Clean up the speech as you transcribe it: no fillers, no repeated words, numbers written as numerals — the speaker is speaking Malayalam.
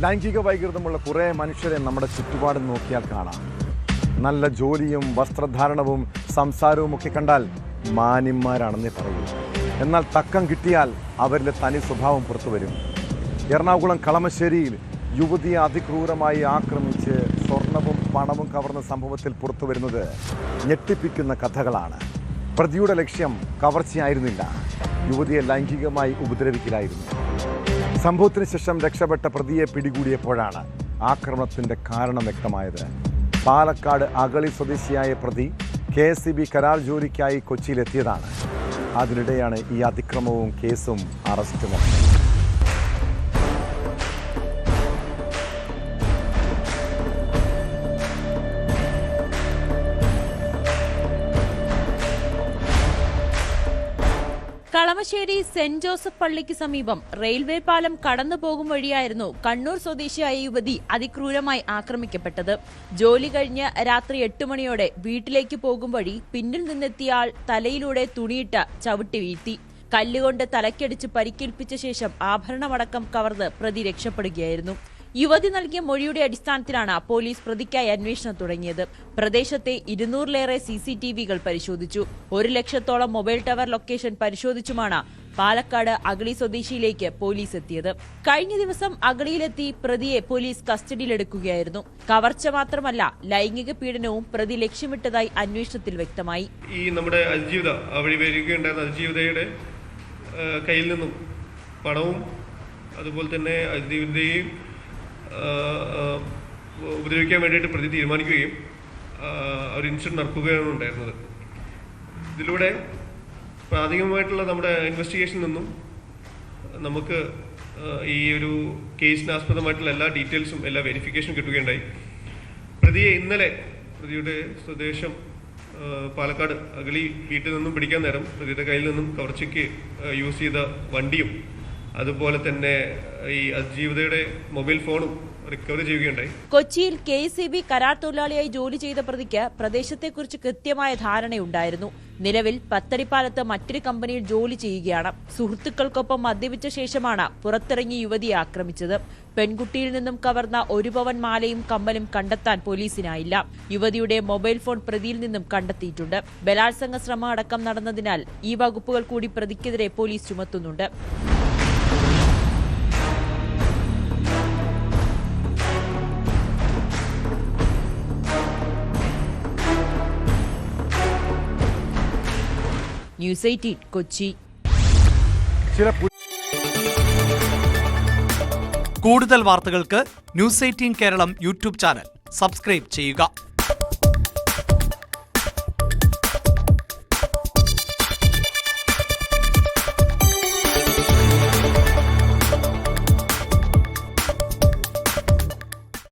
ലൈംഗിക വൈകൃതമുള്ള കുറേ മനുഷ്യരെ നമ്മുടെ ചുറ്റുപാടും നോക്കിയാൽ കാണാം. നല്ല ജോലിയും വസ്ത്രധാരണവും സംസാരവും ഒക്കെ കണ്ടാൽ മാന്യന്മാരാണെന്നേ പറയൂ. എന്നാൽ തക്കം കിട്ടിയാൽ അവരിലെ തനി സ്വഭാവം പുറത്തു വരും. എറണാകുളം കളമശ്ശേരിയിൽ യുവതിയെ അതിക്രൂരമായി ആക്രമിച്ച് സ്വർണവും പണവും കവർന്ന സംഭവത്തിൽ പുറത്തു വരുന്നത് ഞെട്ടിപ്പിക്കുന്ന കഥകളാണ്. പ്രതിയുടെ ലക്ഷ്യം കവർച്ചയായിരുന്നില്ല, യുവതിയെ ലൈംഗികമായി ഉപദ്രവിക്കലായിരുന്നു. സംഭവത്തിന് ശേഷം രക്ഷപ്പെട്ട പ്രതിയെ പിടികൂടിയപ്പോഴാണ് ആക്രമണത്തിൻ്റെ കാരണം വ്യക്തമായത്. പാലക്കാട് അഗളി സ്വദേശിയായ പ്രതി KSEB കരാർ ജോലിക്കായി കൊച്ചിയിലെത്തിയതാണ്. അതിനിടെയാണ് ഈ അതിക്രമവും കേസും അറസ്റ്റും നടന്നത്. കളമശ്ശേരി സെന്റ് ജോസഫ് പള്ളിക്ക് സമീപം റെയിൽവേ പാലം കടന്നു പോകും വഴിയായിരുന്നു കണ്ണൂർ സ്വദേശിയായ യുവതി അതിക്രൂരമായി ആക്രമിക്കപ്പെട്ടത്. ജോലി കഴിഞ്ഞ് രാത്രി 8 മണിയോടെ വീട്ടിലേക്ക് പോകും വഴി പിന്നിൽ നിന്നെത്തിയ ആൾ തലയിലൂടെ തുണിയിട്ട് ചവിട്ടി വീഴ്ത്തി. കല്ലുകൊണ്ട് തലക്കടിച്ച് പരിക്കേൽപ്പിച്ച ശേഷം ആഭരണമടക്കം കവർന്ന് പ്രതി രക്ഷപ്പെടുകയായിരുന്നു. യുവതി നൽകിയ മൊഴിയുടെ അടിസ്ഥാനത്തിലാണ് പോലീസ് പ്രതിക്കായി അന്വേഷണം തുടങ്ങിയത്. പ്രദേശത്തെ 200-ലേറെ CCTV-കൾ പരിശോധിച്ചു. 1 ലക്ഷത്തോളം മൊബൈൽ ടവർ ലൊക്കേഷൻ പരിശോധിച്ചുമാണ് പാലക്കാട് അഗളി സ്വദേശിയിലേക്ക് പോലീസ് എത്തിയത്. കഴിഞ്ഞ ദിവസം അഗളിയിലെത്തി പ്രതിയെ പോലീസ് കസ്റ്റഡിയിലെടുക്കുകയായിരുന്നു. കവർച്ച മാത്രമല്ല, ലൈംഗിക പീഡനവും പ്രതി ലക്ഷ്യമിട്ടതായി അന്വേഷണത്തിൽ വ്യക്തമായി. ഈ നമ്മുടെ അതിജീവിത വഴി വരികയുണ്ടായിരുന്ന അതിജീവിതയുടെ കയ്യിൽ നിന്നും പണവും അതുപോലെ തന്നെ അതിജീവിതയെയും ഉപദ്രവിക്കാൻ വേണ്ടിയിട്ട് പ്രതി തീരുമാനിക്കുകയും ഒരു ഇൻസിഡന്റ് നടക്കുകയാണ് ഉണ്ടായിരുന്നത്. ഇതിലൂടെ പ്രാഥമികമായിട്ടുള്ള നമ്മുടെ ഇൻവെസ്റ്റിഗേഷനിൽ നിന്നും നമുക്ക് ഈ ഒരു കേസിന് ആസ്പദമായിട്ടുള്ള എല്ലാ ഡീറ്റെയിൽസും എല്ലാ വെരിഫിക്കേഷനും കിട്ടുകയുണ്ടായി. പ്രതിയെ ഇന്നലെ പ്രതിയുടെ സ്വദേശം പാലക്കാട് അഗളി വീട്ടിൽ നിന്നും പിടിക്കാൻ നേരം പ്രതിയുടെ കയ്യിൽ നിന്നും കവർച്ചയ്ക്ക് യൂസ് ചെയ്ത വണ്ടിയും അതുപോലെ തന്നെ ഈ അതിജീവിതയുടെ മൊബൈൽ ഫോണും റിക്കവർ ചെയ്യുകയുണ്ടായി. കൊച്ചിയിൽ KSEB കരാർ തൊഴിലാളിയായി ജോലി ചെയ്ത പ്രതിക്ക് പ്രദേശത്തെക്കുറിച്ച് കൃത്യമായ ധാരണയുണ്ടായിരുന്നു. നിലവിൽ പത്തടിപ്പാലത്ത് മറ്റൊരു കമ്പനിയിൽ ജോലി ചെയ്യുകയാണ്. സുഹൃത്തുക്കൾക്കൊപ്പം മദ്യപിച്ച ശേഷമാണ് പുറത്തിറങ്ങി യുവതിയെ ആക്രമിച്ചത്. പെൺകുട്ടിയിൽ നിന്നും കവർന്ന 1 പവൻ മാലയും കമ്മലും കണ്ടെത്താൻ പോലീസിനായില്ല. യുവതിയുടെ മൊബൈൽ ഫോൺ പ്രതിയിൽ നിന്നും കണ്ടെത്തിയിട്ടുണ്ട്. ബലാത്സംഗ ശ്രമം അടക്കം നടന്നതിനാൽ ഈ വകുപ്പുകൾ കൂടി പ്രതിക്കെതിരെ പോലീസ് ചുമത്തുന്നുണ്ട്. ന്യൂസ് 18 കൊച്ചി. കൂടുതൽ വാർത്തകൾക്ക് news 18 Keralam YouTube channel subscribe ചെയ്യുക.